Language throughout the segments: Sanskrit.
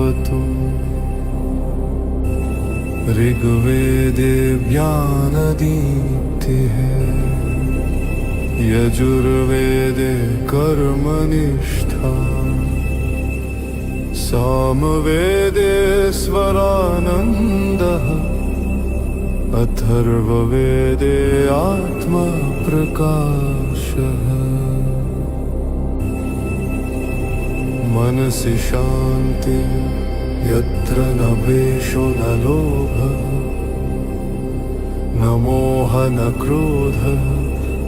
भवतु। ऋग्वेदे ज्ञानदीप्तिः, यजुर्वेदे कर्मनिष्ठा, सामवेदे स्वरानन्दः, अथर्ववेदे आत्मप्रकाशः। मनसि शान्ति यत्र न द्वेषो न लोभः, न मोहः न क्रोधः,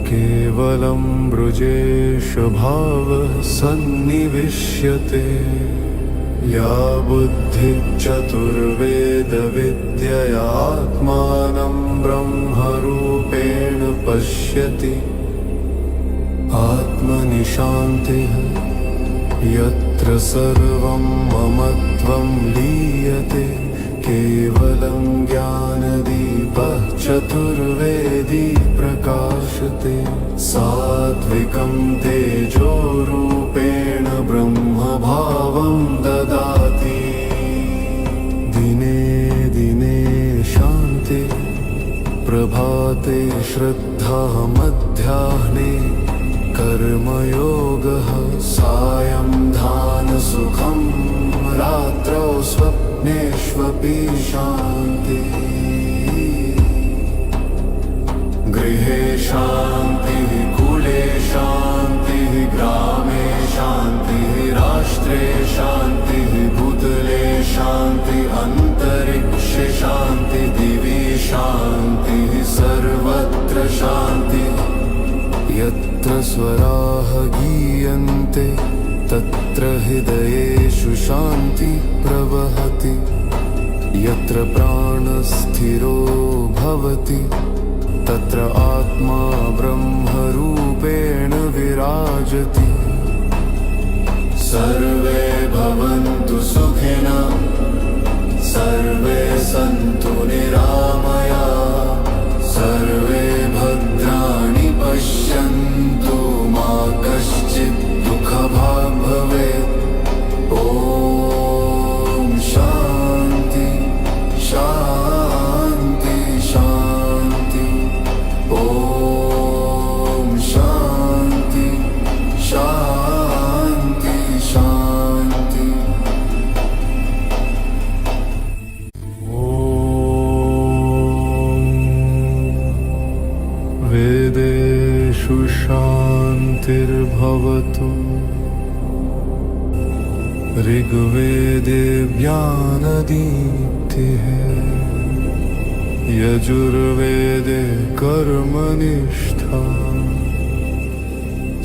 केवलं बृजेशभावः सन्निविश्यते। या बुद्धिः चतुर्वेदविद्यया आत्मानं ब्रह्मरूपेण पश्यति, आत्मनि शान्तिः यत्र सर्वं ममत्वं लीयते। केवलं ज्ञानदीपः चतुर्वेदी प्रकाशते, सात्विकं तेजोरूपेण ब्रह्मभावं ददाति। दिने दिने शान्ति, प्रभाते श्रद्धा, मध्याह्ने कर्मयोगः, सायं ध्यानसुखं, रात्रौ स्वप्नेष्वपि शान्तिः। गृहे शान्तिः, कुले शान्तिः, ग्रामे शान्तिः, राष्ट्रे शान्तिः, भूतले शान्तिः, अन्तरिक्षे शान्तिः, दिवि शान्तिः, सर्वत्र शान्तिः। यत्र स्वराः गीयन्ते तत्र हृदयेषु शान्ति प्रवहति। यत्र प्राणस्थिरो भवति तत्र आत्मा ब्रह्मरूपेण विराजति। सर्वे भवन्तु सुखिनः, सर्वे सन्तु निरामयाः, सर्वे भद्राणि पश्यन्तु, मा कश्चित् दुःखभाग् भवेत्। ॐ शान्ति शान्ति शान्ति। ॐ शान्ति शान्ति शान्ति। वेदेषु शान्तिर्भवतु। ऋग्वेदे ज्ञानदीप्तिः, यजुर्वेदे कर्मनिष्ठा,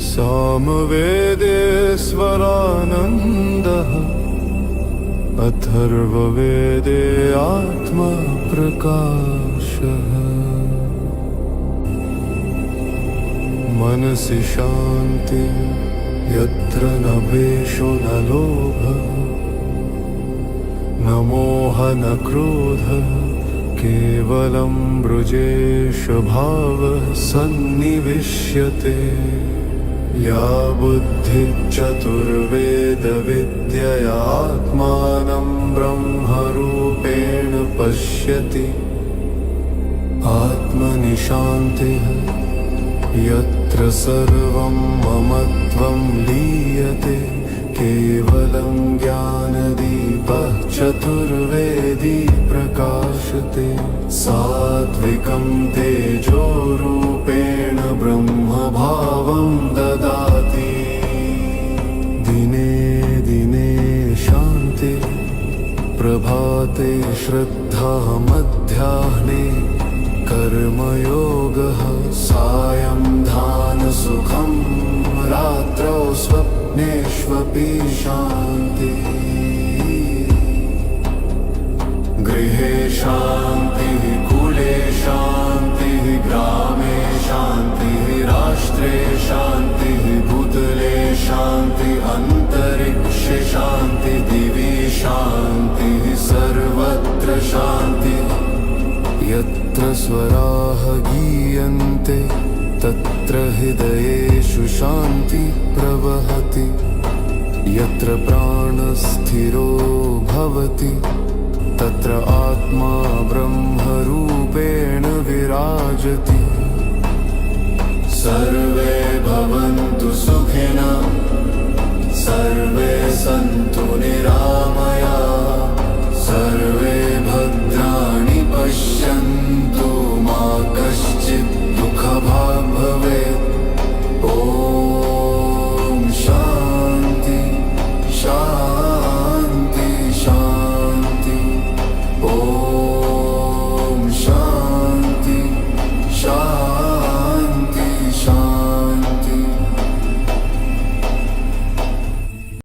सामवेदे स्वरानन्दः, अथर्ववेदे आत्मप्रकाशः। मनसि शान्ति यत्र न द्वेषो न लोभः, न मोहः न क्रोधः, केवलं बृजेशभावः सन्निविश्यते। या बुद्धिः चतुर्वेदविद्यया आत्मानं ब्रह्मरूपेण पश्यति, आत्मनि शान्तिः यत्र सर्वं ममत्वं लीयते। केवलं ज्ञानदीपः चतुर्वेदी प्रकाशते, सात्विकं तेजोरूपेण ब्रह्मभावं ददाति। दिने दिने शान्ति, प्रभाते श्रद्धा, मध्याह्ने कर्मयोगः, सायं ध्यानसुखं, रात्रौ स्वप्नेष्वपि शान्तिः। गृहे शान्तिः, कुले शान्तिः, ग्रामे शान्तिः, राष्ट्रे शान्तिः, भूतले शान्तिः, अन्तरिक्षे शान्तिः, दिवि शान्तिः, सर्वत्र शान्तिः। यत्र स्वराः गीयन्ते तत्र हृदयेषु शान्ति प्रवहति। यत्र प्राणस्थिरो भवति तत्र आत्मा ब्रह्मरूपेण विराजति। सर्वे भवन्तु सुखिनः, सर्वे सन्तु निरामयाः।